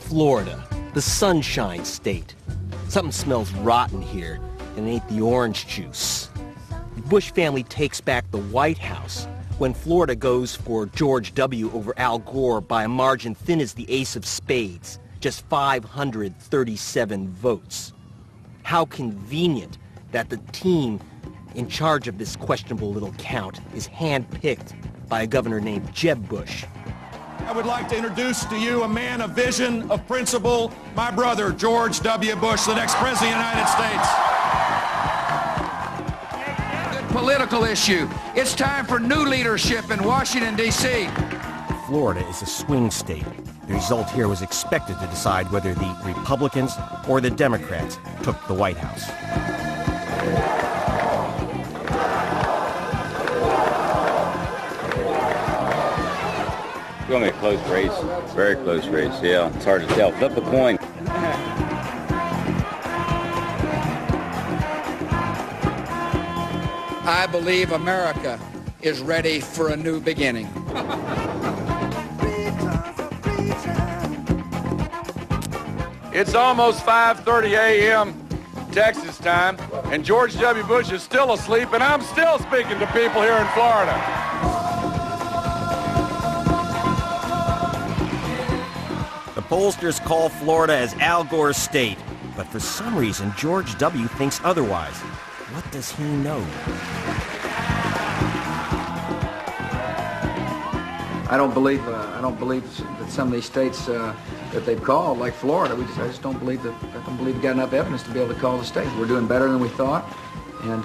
Florida, the Sunshine State. Something smells rotten here, and it ain't the orange juice. The Bush family takes back the White House when Florida goes for George W. over Al Gore by a margin thin as the ace of spades, just 537 votes. How convenient that the team in charge of this questionable little count is handpicked by a governor named Jeb Bush. I would like to introduce to you a man of vision, of principle, my brother, George W. Bush, the next President of the United States. Good political issue. It's time for new leadership in Washington, D.C. Florida is a swing state. The result here was expected to decide whether the Republicans or the Democrats took the White House. It's going to be a close race, very close race, yeah. It's hard to tell. Flip a coin. I believe America is ready for a new beginning. It's almost 5:30 a.m. Texas time, and George W. Bush is still asleep, and I'm still speaking to people here in Florida. The pollsters call Florida as Al Gore's state, but for some reason George W. thinks otherwise. What does he know? I don't believe that some of these states that they've called, like Florida, I just don't believe that. I don't believe we got enough evidence to be able to call the states. We're doing better than we thought, and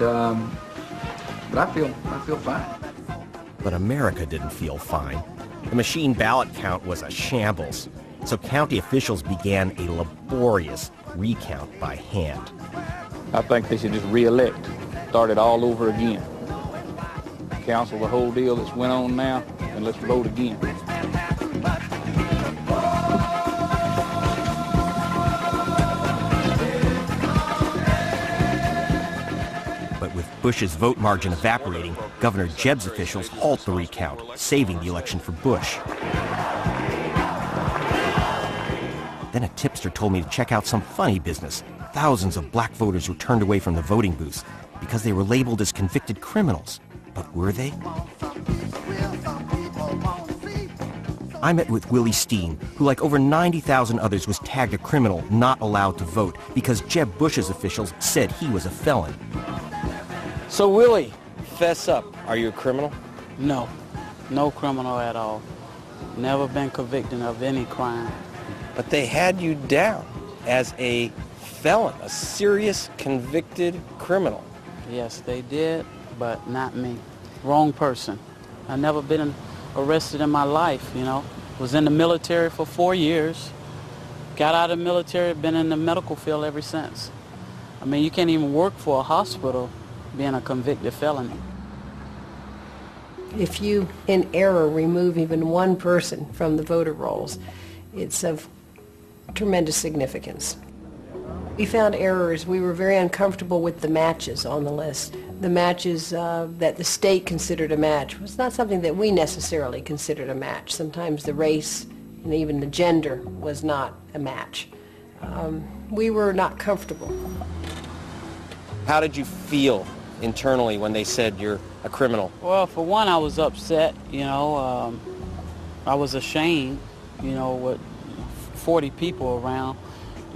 but I feel fine. But America didn't feel fine. The machine ballot count was a shambles, so county officials began a laborious recount by hand. I think they should just re-elect, start it all over again. Cancel the whole deal that's went on now, and let's vote again. But with Bush's vote margin evaporating, Governor Jebb's officials halt the recount, saving the election for Bush. Then a tipster told me to check out some funny business. Thousands of black voters were turned away from the voting booths because they were labeled as convicted criminals. But were they? I met with Willie Steen, who, like over 90,000 others, was tagged a criminal not allowed to vote because Jeb Bush's officials said he was a felon. So, Willie, fess up. Are you a criminal? No. No criminal at all. Never been convicted of any crime. But they had you down as a felon, a serious convicted criminal. Yes, they did, but not me. Wrong person. I've never been arrested in my life, you know. Was in the military for 4 years. Got out of the military, been in the medical field ever since. I mean, you can't even work for a hospital being a convicted felon. If you, in error, remove even one person from the voter rolls, it's of tremendous significance. We found errors. We were very uncomfortable with the matches on the list. The matches that the state considered a match was not something that we necessarily considered a match. Sometimes the race and even the gender was not a match. We were not comfortable. How did you feel internally when they said you're a criminal? Well, for one, I was upset, you know. I was ashamed, you know, with 40 people around.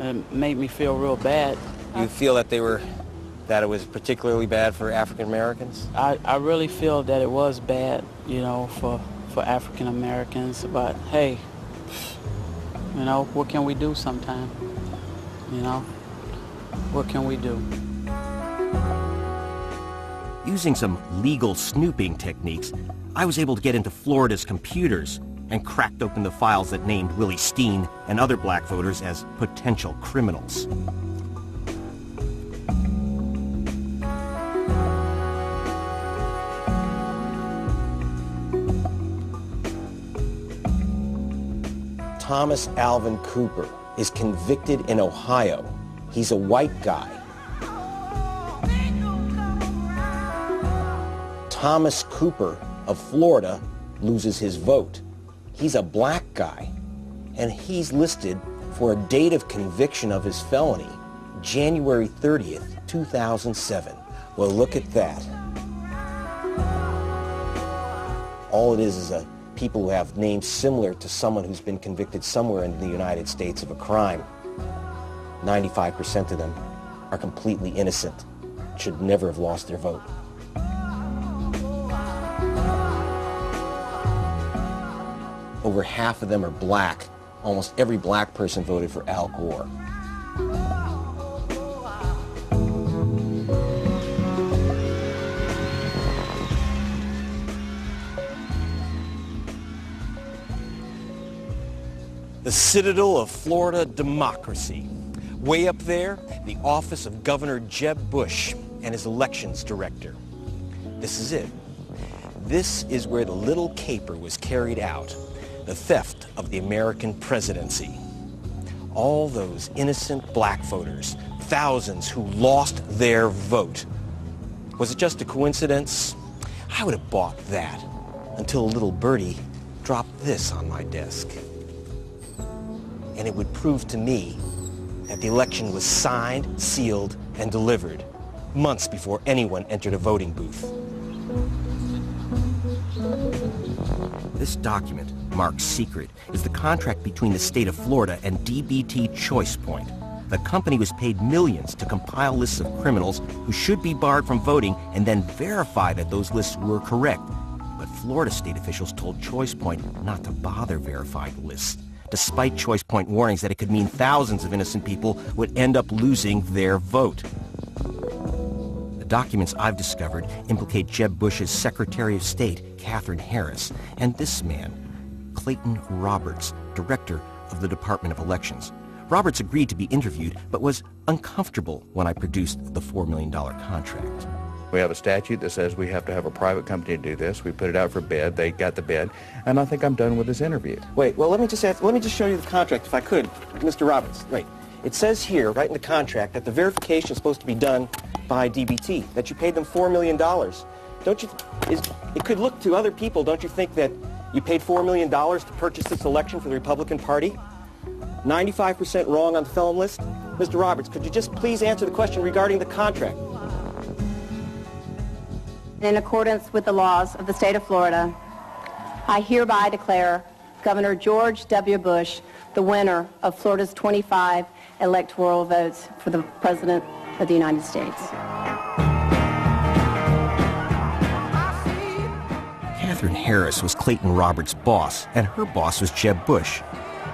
It made me feel real bad. You feel that it was particularly bad for African Americans? I really feel that it was bad, you know, for African Americans. But hey, you know, what can we do sometime? You know, what can we do? Using some legal snooping techniques, I was able to get into Florida's computers and cracked open the files that named Willie Steen and other black voters as potential criminals. Thomas Alvin Cooper is convicted in Ohio. He's a white guy. Thomas Cooper of Florida loses his vote. He's a black guy, and he's listed for a date of conviction of his felony, January 30th, 2007. Well, look at that. All it is people who have names similar to someone who's been convicted somewhere in the United States of a crime. 95% of them are completely innocent, should never have lost their vote. Over half of them are black. Almost every black person voted for Al Gore. The citadel of Florida democracy. Way up there, the office of Governor Jeb Bush and his elections director. This is it. This is where the little caper was carried out, the theft of the American presidency. All those innocent black voters, thousands who lost their vote. Was it just a coincidence? I would have bought that until a little birdie dropped this on my desk. And it would prove to me that the election was signed, sealed, and delivered months before anyone entered a voting booth. This document, marked secret, is the contract between the state of Florida and DBT Choice Point. The company was paid millions to compile lists of criminals who should be barred from voting and then verify that those lists were correct. But Florida state officials told Choice Point not to bother verifying the lists, despite Choice Point warnings that it could mean thousands of innocent people would end up losing their vote. The documents I've discovered implicate Jeb Bush's Secretary of State, Katherine Harris, and this man, Clayton Roberts, director of the Department of Elections. Roberts agreed to be interviewed, but was uncomfortable when I produced the $4 million contract. We have a statute that says we have to have a private company to do this. We put it out for bid. They got the bid, and I think I'm done with this interview. Wait, well, let me just show you the contract, if I could, Mr. Roberts. Wait, it says here, right in the contract, that the verification is supposed to be done by DBT, that you paid them $4 million. Don't you? It could look to other people, don't you think, that you paid $4 million to purchase this election for the Republican Party? 95% wrong on the felon list? Mr. Roberts, could you just please answer the question regarding the contract? In accordance with the laws of the state of Florida, I hereby declare Governor George W. Bush the winner of Florida's 25 electoral votes for the President of the United States. Katherine Harris was Clayton Roberts' boss, and her boss was Jeb Bush.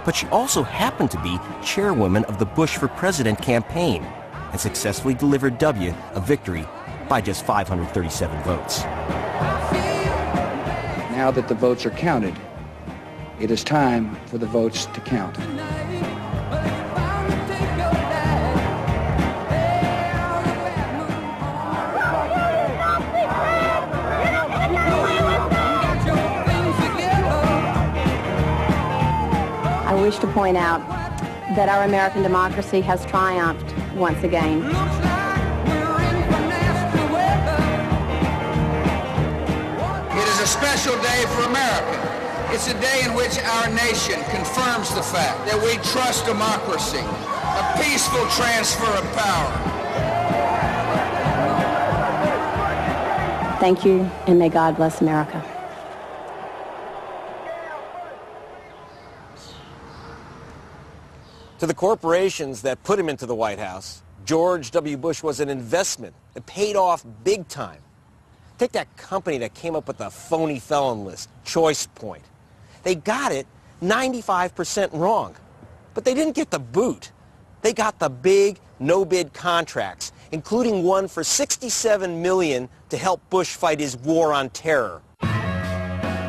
But she also happened to be chairwoman of the Bush for President campaign and successfully delivered W a victory by just 537 votes. Now that the votes are counted, it is time for the votes to count. I wish to point out that our American democracy has triumphed once again. It is a special day for America. It's a day in which our nation confirms the fact that we trust democracy, a peaceful transfer of power. Thank you, and may God bless America. To the corporations that put him into the White House, George W. Bush was an investment that paid off big time. Take that company that came up with the phony felon list, Choice Point. They got it 95% wrong, but they didn't get the boot. They got the big no-bid contracts, including one for $67 million to help Bush fight his war on terror.